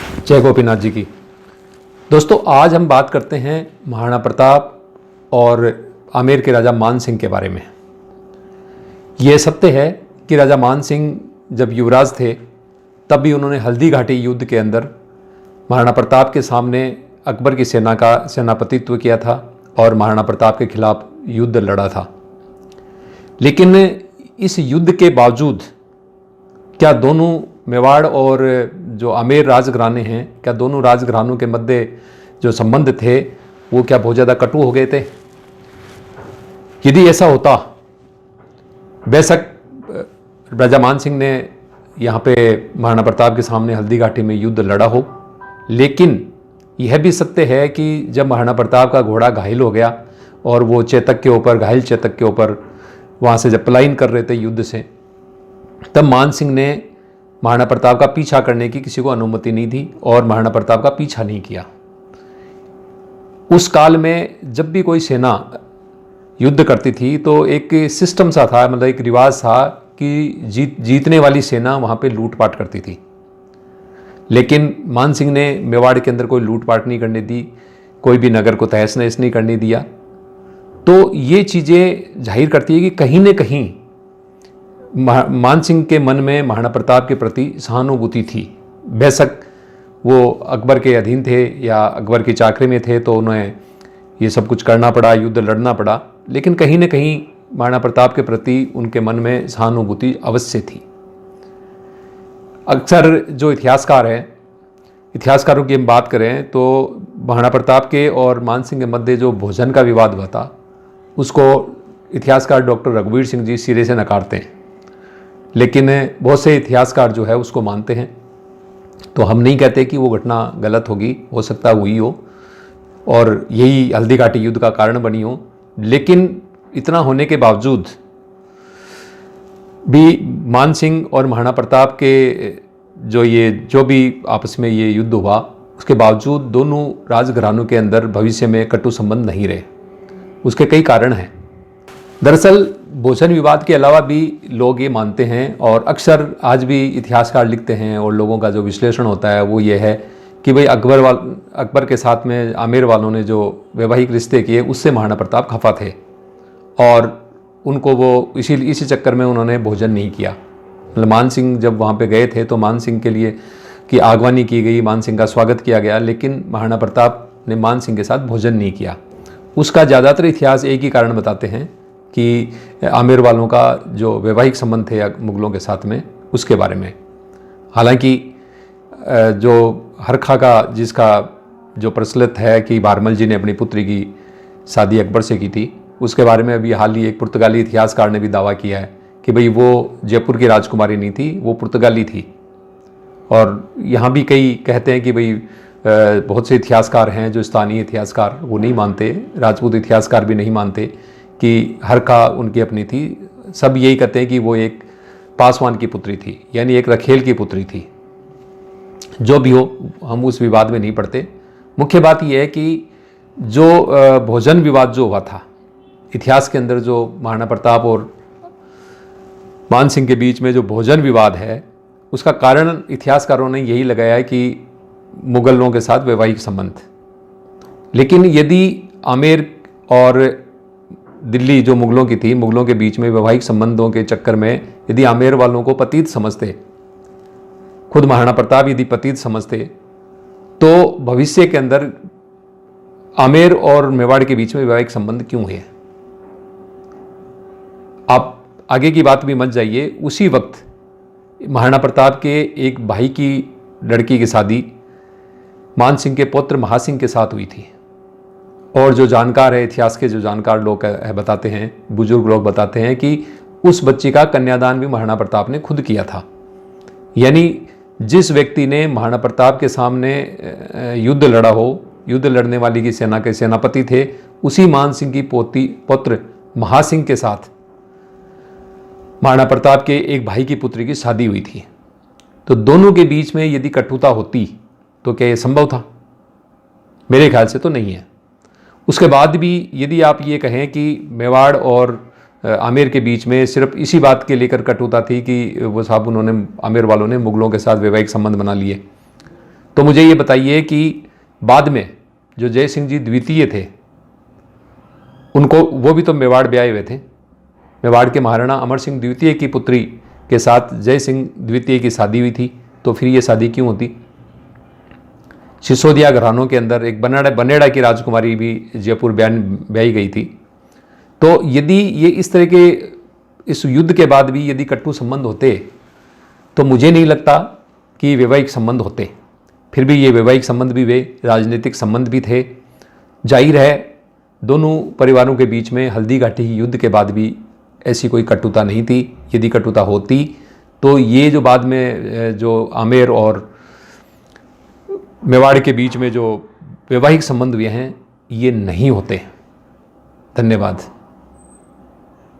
जय गोपीनाथ जी की। दोस्तों, आज हम बात करते हैं महाराणा प्रताप और आमेर के राजा मान सिंह के बारे में। ये सत्य है कि राजा मान सिंह जब युवराज थे तब भी उन्होंने हल्दी घाटी युद्ध के अंदर महाराणा प्रताप के सामने अकबर की सेना का सेनापतित्व किया था और महाराणा प्रताप के खिलाफ युद्ध लड़ा था। लेकिन इस युद्ध के बावजूद क्या दोनों मेवाड़ और जो आमेर राजघराने हैं, क्या दोनों राजघरानों के मध्य जो संबंध थे वो क्या बहुत ज़्यादा कटु हो गए थे? यदि ऐसा होता, बेशक राजा मान सिंह ने यहाँ पे महाराणा प्रताप के सामने हल्दी घाटी में युद्ध लड़ा हो, लेकिन यह भी सत्य है कि जब महाराणा प्रताप का घोड़ा घायल हो गया और वो चेतक के ऊपर, घायल चेतक के ऊपर वहाँ से जब पलायन कर रहे थे युद्ध से, तब मान सिंह ने महाराणा प्रताप का पीछा करने की किसी को अनुमति नहीं दी और महाराणा प्रताप का पीछा नहीं किया। उस काल में जब भी कोई सेना युद्ध करती थी तो एक सिस्टम सा था, मतलब एक रिवाज था कि जीतने वाली सेना वहाँ पे लूटपाट करती थी। लेकिन मान सिंह ने मेवाड़ के अंदर कोई लूटपाट नहीं करने दी, कोई भी नगर को तहस नहस नहीं करने दिया। तो ये चीज़ें जाहिर करती है कि कहीं न कहीं मान सिंह के मन में महाराणा प्रताप के प्रति सहानुभूति थी। बेशक वो अकबर के अधीन थे या अकबर की चाकरी में थे तो उन्हें ये सब कुछ करना पड़ा, युद्ध लड़ना पड़ा, लेकिन कहीं न कहीं महाराणा प्रताप के प्रति उनके मन में सहानुभूति अवश्य थी। अक्सर जो इतिहासकार हैं, इतिहासकारों की हम बात करें तो महाराणा प्रताप के और मान सिंह के मध्य जो भोजन का विवाद हुआ था उसको इतिहासकार डॉक्टर रघुवीर सिंह जी सिरे से नकारते हैं, लेकिन बहुत से इतिहासकार जो है उसको मानते हैं। तो हम नहीं कहते कि वो घटना गलत होगी, हो सकता हुई हो और यही हल्दी घाटी युद्ध का कारण बनी हो। लेकिन इतना होने के बावजूद भी मान सिंह और महाराणा प्रताप के जो भी आपस में ये युद्ध हुआ, उसके बावजूद दोनों राजघरानों के अंदर भविष्य में कटु संबंध नहीं रहे। उसके कई कारण हैं। दरअसल भोजन विवाद के अलावा भी लोग ये मानते हैं और अक्सर आज भी इतिहासकार लिखते हैं और लोगों का जो विश्लेषण होता है वो ये है कि भाई अकबर के साथ में आमेर वालों ने जो वैवाहिक रिश्ते किए उससे महाराणा प्रताप खफा थे और उनको वो इसी चक्कर में उन्होंने भोजन नहीं किया। मतलब मान सिंह जब वहाँ पे गए थे तो मान सिंह के लिए की आगवानी की गई, मान सिंह का स्वागत किया गया, लेकिन महाराणा प्रताप ने मान सिंह के साथ भोजन नहीं किया। उसका ज़्यादातर इतिहास एक ही कारण बताते हैं कि आमेर वालों का जो वैवाहिक संबंध थे मुगलों के साथ में, उसके बारे में। हालांकि जो हरखा का जिसका जो प्रचलित है कि बारमल जी ने अपनी पुत्री की शादी अकबर से की थी, उसके बारे में अभी हाल ही एक पुर्तगाली इतिहासकार ने भी दावा किया है कि भाई वो जयपुर की राजकुमारी नहीं थी, वो पुर्तगाली थी। और यहाँ भी कई कहते हैं कि भाई बहुत से इतिहासकार हैं जो स्थानीय इतिहासकार वो नहीं मानते, राजपूत इतिहासकार भी नहीं मानते कि हरखा उनकी अपनी थी। सब यही कहते हैं कि वो एक पासवान की पुत्री थी, यानी एक रखेल की पुत्री थी। जो भी हो, हम उस विवाद में नहीं पड़ते। मुख्य बात यह है कि जो भोजन विवाद जो हुआ था इतिहास के अंदर, जो महाराणा प्रताप और मान सिंह के बीच में जो भोजन विवाद है, उसका कारण इतिहासकारों ने यही लगाया है कि मुगलों के साथ वैवाहिक संबंध। लेकिन यदि आमेर और दिल्ली जो मुगलों की थी, मुगलों के बीच में वैवाहिक संबंधों के चक्कर में यदि आमेर वालों को पतित समझते, खुद महाराणा प्रताप यदि पतित समझते, तो भविष्य के अंदर आमेर और मेवाड़ के बीच में वैवाहिक संबंध क्यों हुए? आप आगे की बात भी मत जाइए। उसी वक्त महाराणा प्रताप के एक भाई की लड़की की शादी मान सिंह के पुत्र महासिंह के साथ हुई थी। और जो जानकार है, इतिहास के जो जानकार लोग बताते हैं, बुजुर्ग लोग बताते हैं कि उस बच्ची का कन्यादान भी महाराणा प्रताप ने खुद किया था। यानी जिस व्यक्ति ने महाराणा प्रताप के सामने युद्ध लड़ा हो, युद्ध लड़ने वाली की सेना के सेनापति थे, उसी मान सिंह की पुत्र महासिंह के साथ महाराणा प्रताप के एक भाई की पुत्री की शादी हुई थी। तो दोनों के बीच में यदि कटुता होती तो क्या ये संभव था? मेरे ख्याल से तो नहीं है। उसके बाद भी यदि आप ये कहें कि मेवाड़ और आमेर के बीच में सिर्फ इसी बात के लेकर कटुता थी कि वो साहब उन्होंने आमेर वालों ने मुगलों के साथ वैवाहिक संबंध बना लिए, तो मुझे ये बताइए कि बाद में जो जय सिंह जी द्वितीय थे, उनको, वो भी तो मेवाड़ ब्याए हुए थे। मेवाड़ के महाराणा अमर सिंह द्वितीय की पुत्री के साथ जय सिंह द्वितीय की शादी हुई थी, तो फिर ये शादी क्यों होती? सिसोदिया घरानों के अंदर एक बनेड़ा की राजकुमारी भी जयपुर ब्याई गई थी। तो यदि ये इस तरह के इस युद्ध के बाद भी यदि कटु संबंध होते, तो मुझे नहीं लगता कि वैवाहिक संबंध होते। फिर भी ये वैवाहिक संबंध भी वे राजनीतिक संबंध भी थे। जाहिर है दोनों परिवारों के बीच में हल्दी घाटी युद्ध के बाद भी ऐसी कोई कटुता नहीं थी। यदि कटुता होती तो ये जो बाद में जो आमेर और मेवाड़ के बीच में जो वैवाहिक संबंध हुए हैं, ये नहीं होते। धन्यवाद।